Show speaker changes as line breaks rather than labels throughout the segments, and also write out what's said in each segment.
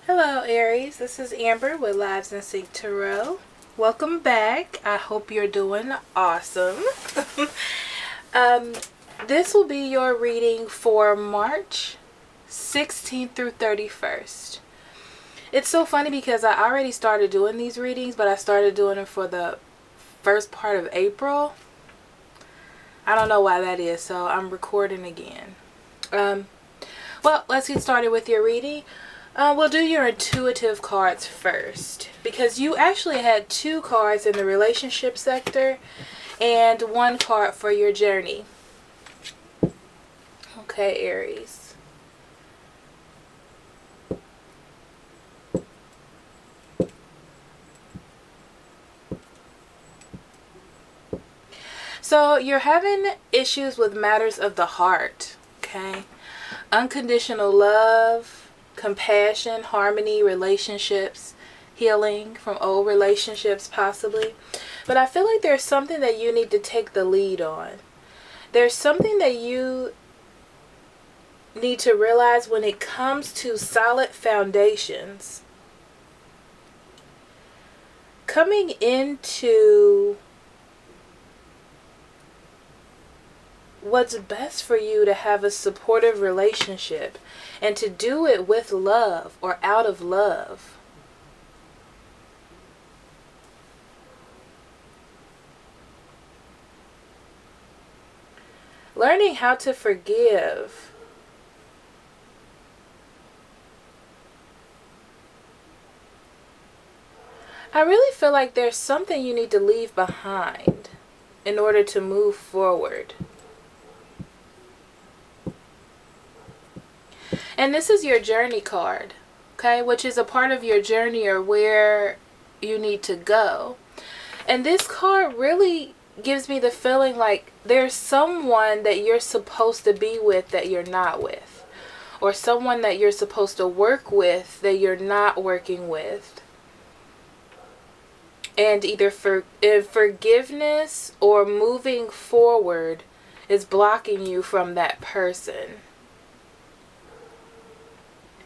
Hello, Aries. This is Amber with Lives in Sync Tarot. Welcome back. I hope you're doing awesome. This will be your reading for March 16th through 31st. It's so funny because I already started doing these readings, but I started doing them for the first part of April. I don't know why that is, so I'm recording again. Well, let's get started with your reading. We'll do your intuitive cards first, because you actually had 2 cards in the relationship sector and 1 card for your journey. Okay, Aries. So you're having issues with matters of the heart, okay? Unconditional love, compassion, harmony, relationships, healing from old relationships possibly. But I feel like there's something that you need to take the lead on. There's something that you need to realize when it comes to solid foundations. Coming into what's best for you to have a supportive relationship and to do it with love or out of love. Learning how to forgive. I really feel like there's something you need to leave behind in order to move forward. And this is your journey card, okay, which is a part of your journey or where you need to go. And this card really gives me the feeling like there's someone that you're supposed to be with that you're not with, or someone that you're supposed to work with that you're not working with. And either forgiveness or moving forward is blocking you from that person.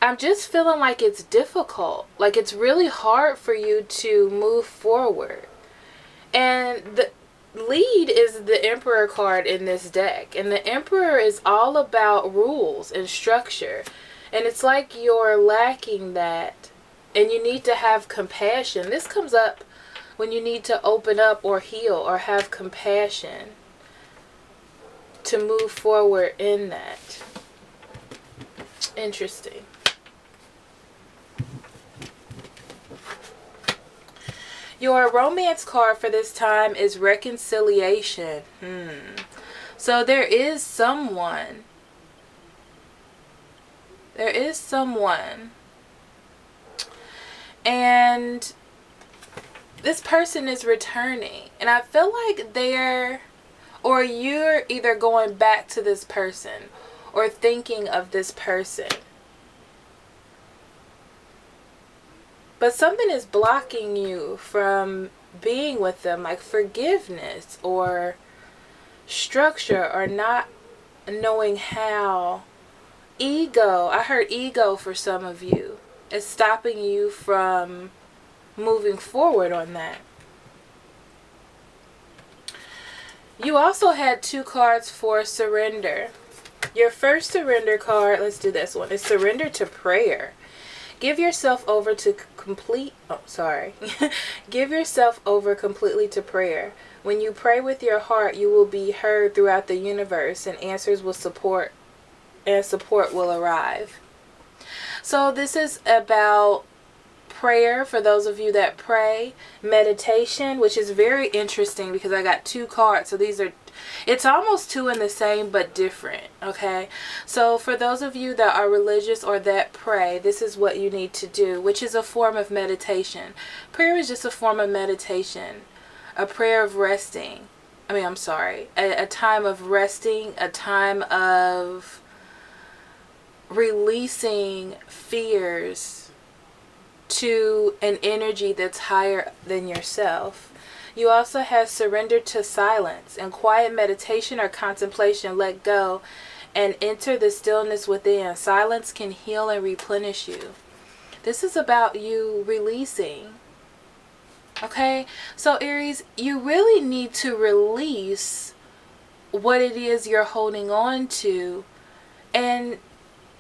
I'm just feeling like it's difficult. Like it's really hard for you to move forward. And the lead is the Emperor card in this deck. And the Emperor is all about rules and structure. And it's like you're lacking that. And you need to have compassion. This comes up when you need to open up or heal or have compassion to move forward in that. Interesting. Your romance card for this time is reconciliation. So there is someone. There is someone. And this person is returning. And I feel like or you're either going back to this person or thinking of this person. But something is blocking you from being with them, like forgiveness or structure or not knowing how. Ego, I heard ego for some of you, is stopping you from moving forward on that. You also had 2 cards for surrender. Your first surrender card, let's do this one, is surrender to prayer. Give yourself over to Give yourself over completely to prayer. When you pray with your heart, you will be heard throughout the universe, and answers will support will arrive. So this is about prayer for those of you that pray, meditation, which is very interesting because I got 2 cards. So it's almost 2 in the same but different, okay? So for those of you that are religious or that pray, this is what you need to do, which is a form of meditation. Prayer is just a form of meditation, a prayer of resting. A time of resting, a time of releasing fears to an energy that's higher than yourself. You also have surrender to silence. In quiet meditation or contemplation, let go and enter the stillness within. Silence can heal and replenish you. This is about you releasing. Okay? So Aries, you really need to release what it is you're holding on to and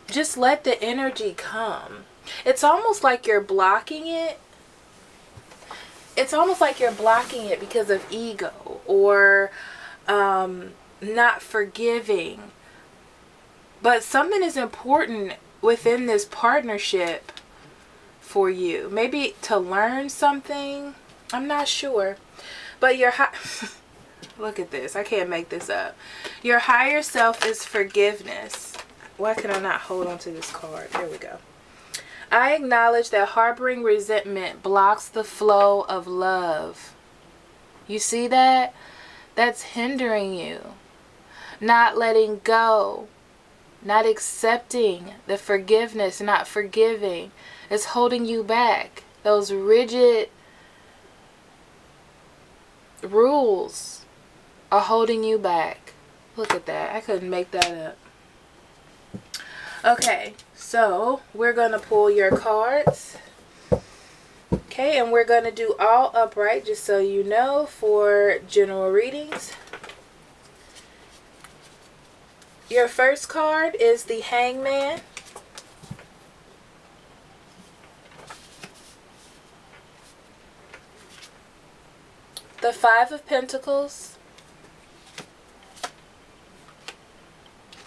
just let the energy come. It's almost like you're blocking it. It's almost like you're blocking it because of ego or not forgiving. But something is important within this partnership for you. Maybe to learn something. I'm not sure. But your look at this. I can't make this up. Your higher self is forgiveness. Why can I not hold on to this card? There we go. I acknowledge that harboring resentment blocks the flow of love. You see that? That's hindering you. Not letting go. Not accepting the forgiveness, not forgiving. It's holding you back. Those rigid rules are holding you back. Look at that. I couldn't make that up. Okay, so we're going to pull your cards. Okay, and we're going to do all upright, just so you know, for general readings. Your first card is the Hangman. The Five of Pentacles.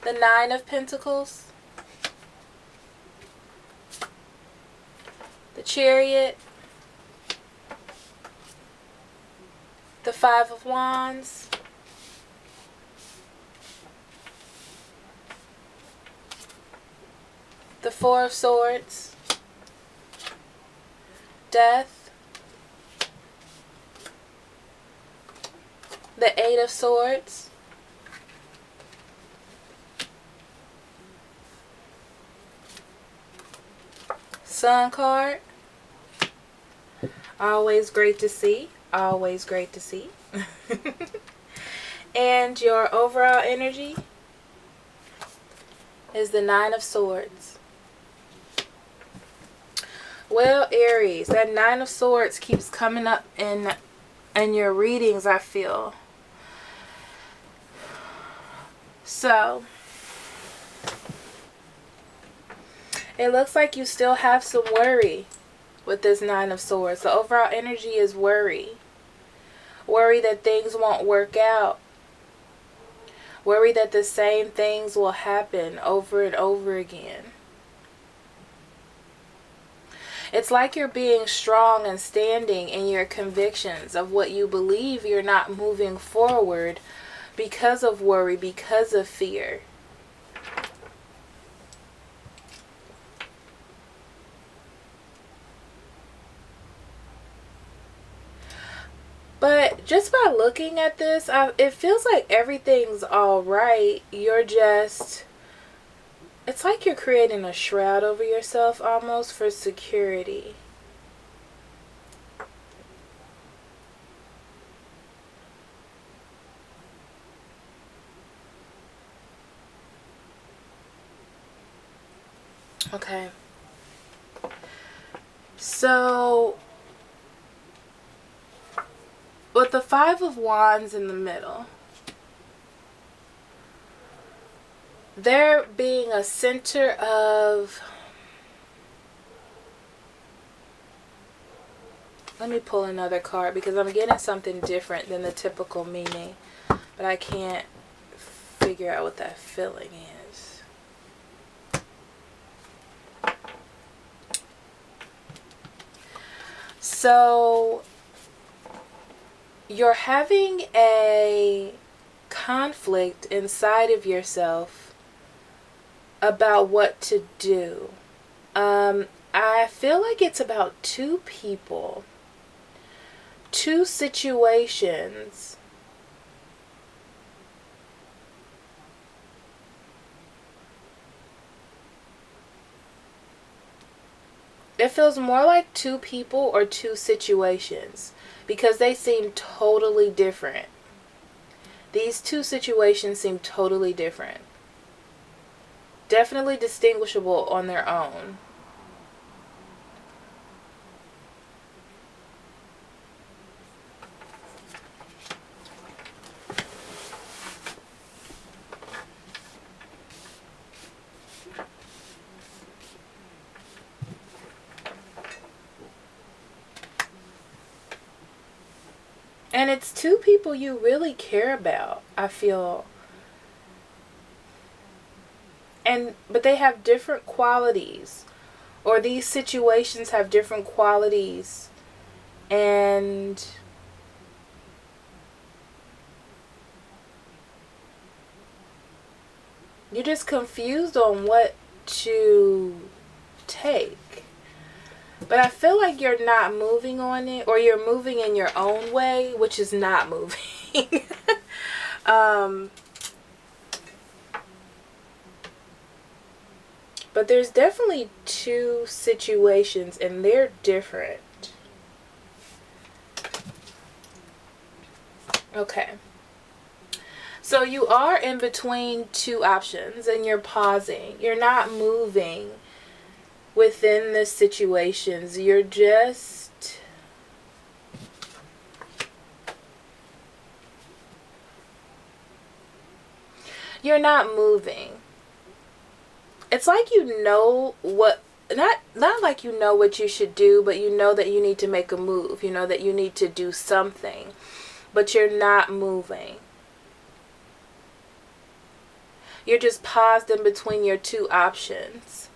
The Nine of Pentacles. The Chariot. The Five of Wands. The Four of Swords. Death. The Eight of Swords. Sun card. Always great to see. Always great to see. And your overall energy is the Nine of Swords. Well, Aries, that Nine of Swords keeps coming up in your readings, I feel. So, it looks like you still have some worry with this Nine of Swords. The overall energy is worry. Worry that things won't work out. Worry that the same things will happen over and over again. It's like you're being strong and standing in your convictions of what you believe. You're not moving forward because of worry, because of fear. But just by looking at this, it feels like everything's all right. You're just... It's like you're creating a shroud over yourself almost for security. Okay. So, with the Five of Wands in the middle, there being a center of... Let me pull another card because I'm getting something different than the typical meaning. But I can't figure out what that feeling is. So, you're having a conflict inside of yourself about what to do. I feel like it's about two people, two situations. It feels more like two people or two situations because they seem totally different. These two situations seem totally different. Definitely distinguishable on their own. And it's two people you really care about, I feel. But they have different qualities, or these situations have different qualities, and you're just confused on what to take. But I feel like you're not moving on it, or you're moving in your own way, which is not moving. But there's definitely two situations, and they're different. Okay. So you are in between two options, and you're pausing. You're not moving within the situations. You're not moving. It's like you know what, not like you know what you should do, but you know that you need to make a move. You know that you need to do something, but you're not moving. You're just paused in between your two options.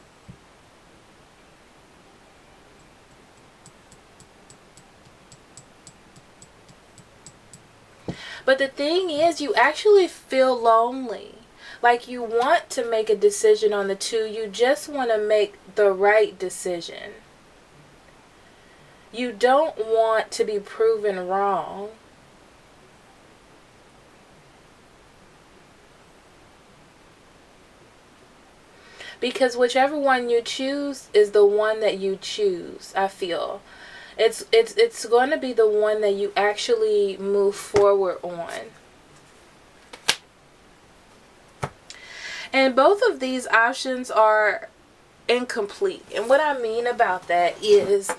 But the thing is, you actually feel lonely. Like you want to make a decision on the two. You just want to make the right decision. You don't want to be proven wrong. Because whichever one you choose is the one that you choose, I feel. It's going to be the one that you actually move forward on. And both of these options are incomplete. And what I mean about that is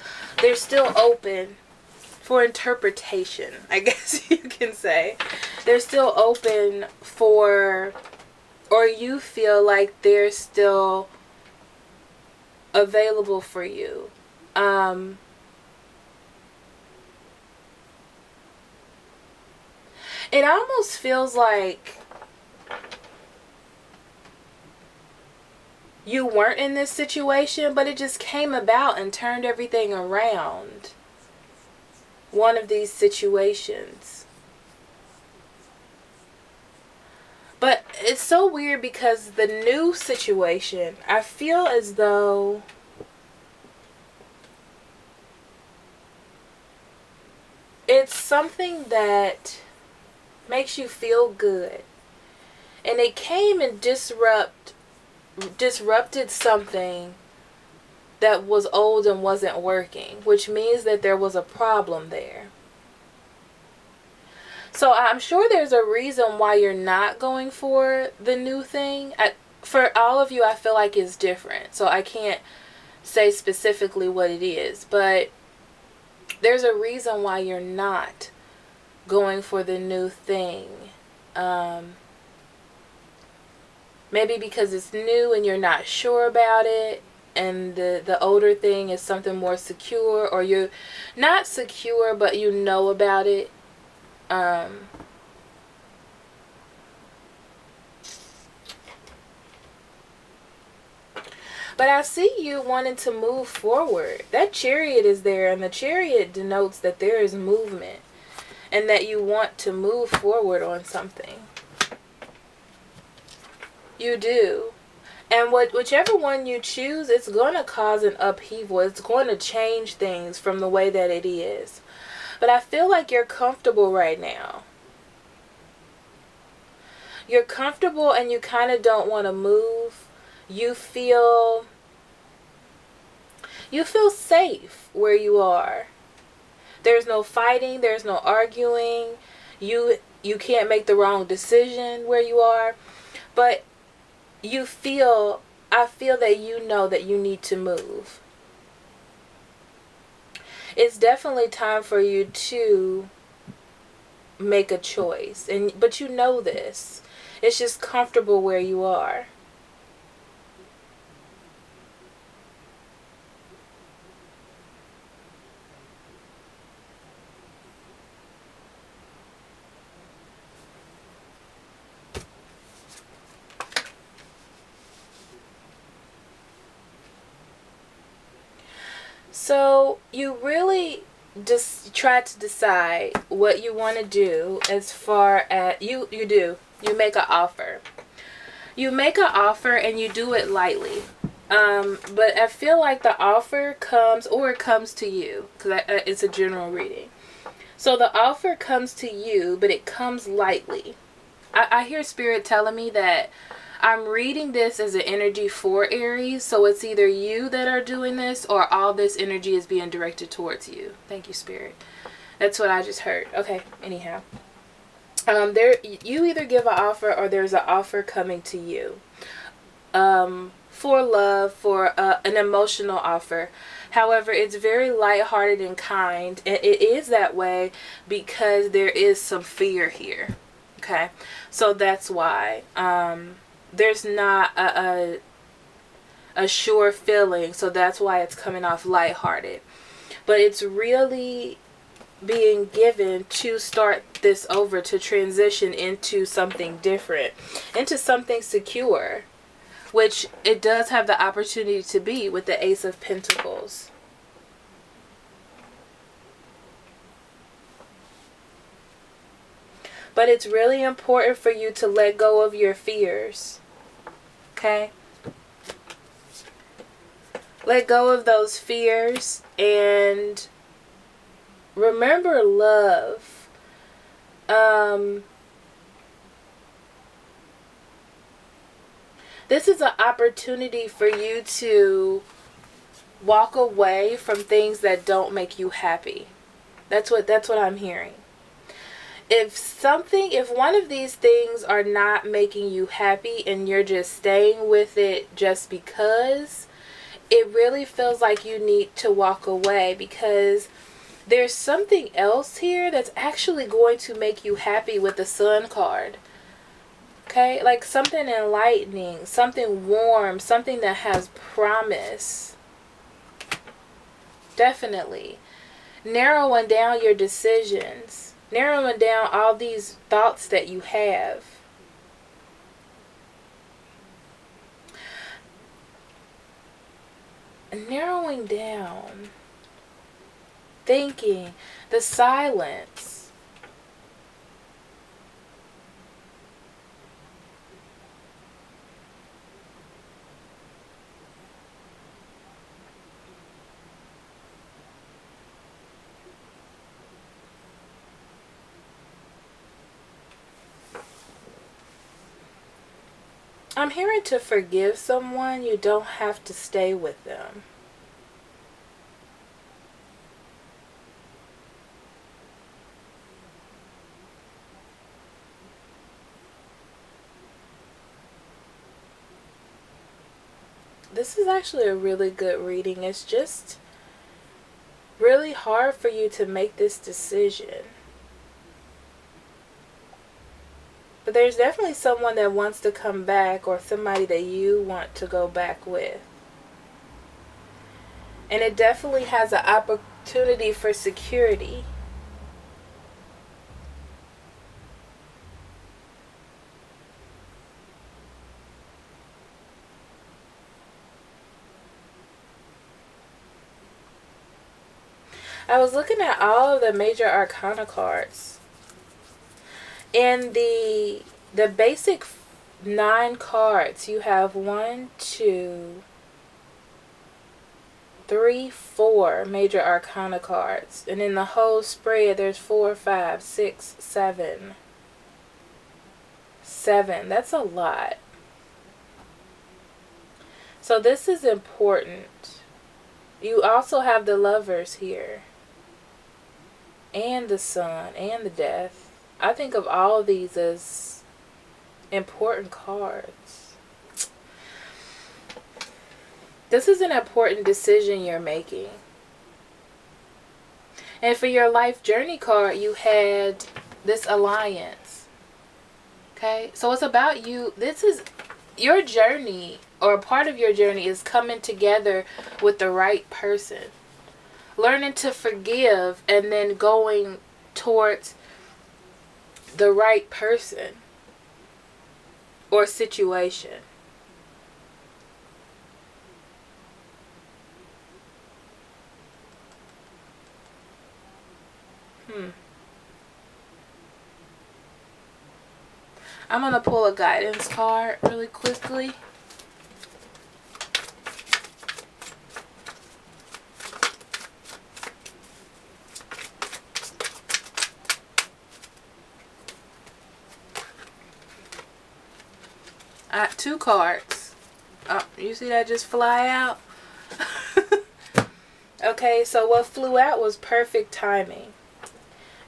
they're still open for interpretation, I guess you can say. They're still open for, or you feel like they're still available for you. It almost feels like you weren't in this situation, but it just came about and turned everything around. One of these situations. But it's so weird because the new situation, I feel as though it's something that makes you feel good. And it came and disrupted something that was old and wasn't working, which means that there was a problem there. So I'm sure there's a reason why you're not going for the new thing. For all of you, I feel like it's different. So I can't say specifically what it is, but there's a reason why you're not going for the new thing. Maybe because it's new and you're not sure about it, and the older thing is something more secure, or you're not secure but you know about it. But I see you wanting to move forward. That Chariot is there, and the Chariot denotes that there is movement and that you want to move forward on something. You do. And whichever one you choose, it's going to cause an upheaval. It's going to change things from the way that it is. But I feel like you're comfortable right now. You're comfortable and you kind of don't want to move. You feel safe where you are. There's no fighting. There's no arguing. You can't make the wrong decision where you are. But I feel that you know that you need to move. It's definitely time for you to make a choice. But you know this. It's just comfortable where you are. So you really just try to decide what you want to do. As far as you make an offer. You make an offer and you do it lightly. But I feel like the offer comes, or it comes to you, because it's a general reading. So the offer comes to you, but it comes lightly. I hear Spirit telling me that I'm reading this as an energy for Aries, so it's either you that are doing this or all this energy is being directed towards you. Thank you, Spirit. That's what I just heard. Okay, anyhow. You either give an offer or there's an offer coming to you. For love, for an emotional offer. However, it's very lighthearted and kind, and it is that way because there is some fear here. Okay, so that's why there's not a sure feeling, so that's why it's coming off lighthearted. But it's really being given to start this over, to transition into something different, into something secure, which it does have the opportunity to be with the Ace of Pentacles. But it's really important for you to let go of your fears. Okay? Let go of those fears and remember love. This is an opportunity for you to walk away from things that don't make you happy. That's what I'm hearing. If one of these things are not making you happy and you're just staying with it just because, it really feels like you need to walk away, because there's something else here that's actually going to make you happy with the Sun card. Okay? Like something enlightening, something warm, something that has promise. Definitely. Narrowing down your decisions. Narrowing down all these thoughts that you have. Narrowing down. Thinking. The silence. I'm hearing to forgive someone. You don't have to stay with them. This is actually a really good reading. It's just really hard for you to make this decision. But there's definitely someone that wants to come back, or somebody that you want to go back with. And it definitely has an opportunity for security. I was looking at all of the major arcana cards. In the basic 9 cards, you have 1, 2, 3, 4 major arcana cards. And in the whole spread, there's 4, 5, 6, 7. 7. That's a lot. So this is important. You also have the Lovers here. And the Sun. And the Death. I think of all of these as important cards. This is an important decision you're making. And for your life journey card, you had this Alliance. Okay? So it's about you. This is your journey, or a part of your journey is coming together with the right person. Learning to forgive and then going towards the right person or situation. I'm going to pull a guidance card really quickly. I have 2 cards. Oh, you see that just fly out? Okay, so what flew out was perfect timing.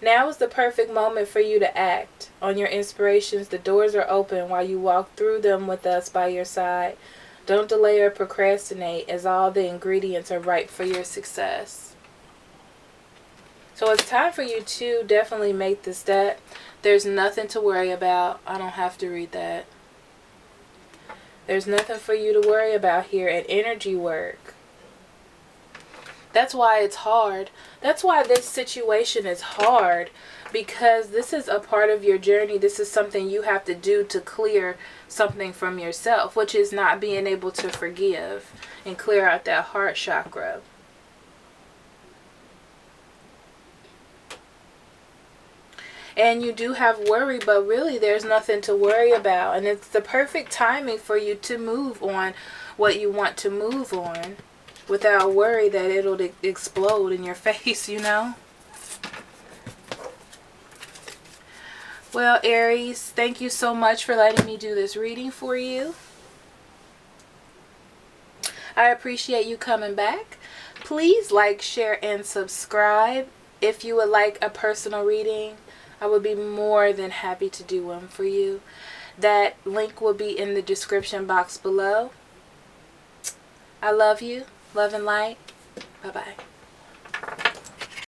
Now is the perfect moment for you to act on your inspirations. The doors are open while you walk through them with us by your side. Don't delay or procrastinate, as all the ingredients are ripe for your success. So it's time for you to definitely make the step. There's nothing to worry about. I don't have to read that. There's nothing for you to worry about here at energy work. That's why it's hard. That's why this situation is hard, because this is a part of your journey. This is something you have to do to clear something from yourself, which is not being able to forgive and clear out that heart chakra. And you do have worry, but really there's nothing to worry about. And it's the perfect timing for you to move on what you want to move on without worry that it'll explode in your face, you know? Well, Aries, thank you so much for letting me do this reading for you. I appreciate you coming back. Please like, share, and subscribe. If you would like a personal reading, I would be more than happy to do one for you. That link will be in the description box below. I love you. Love and light. Bye-bye.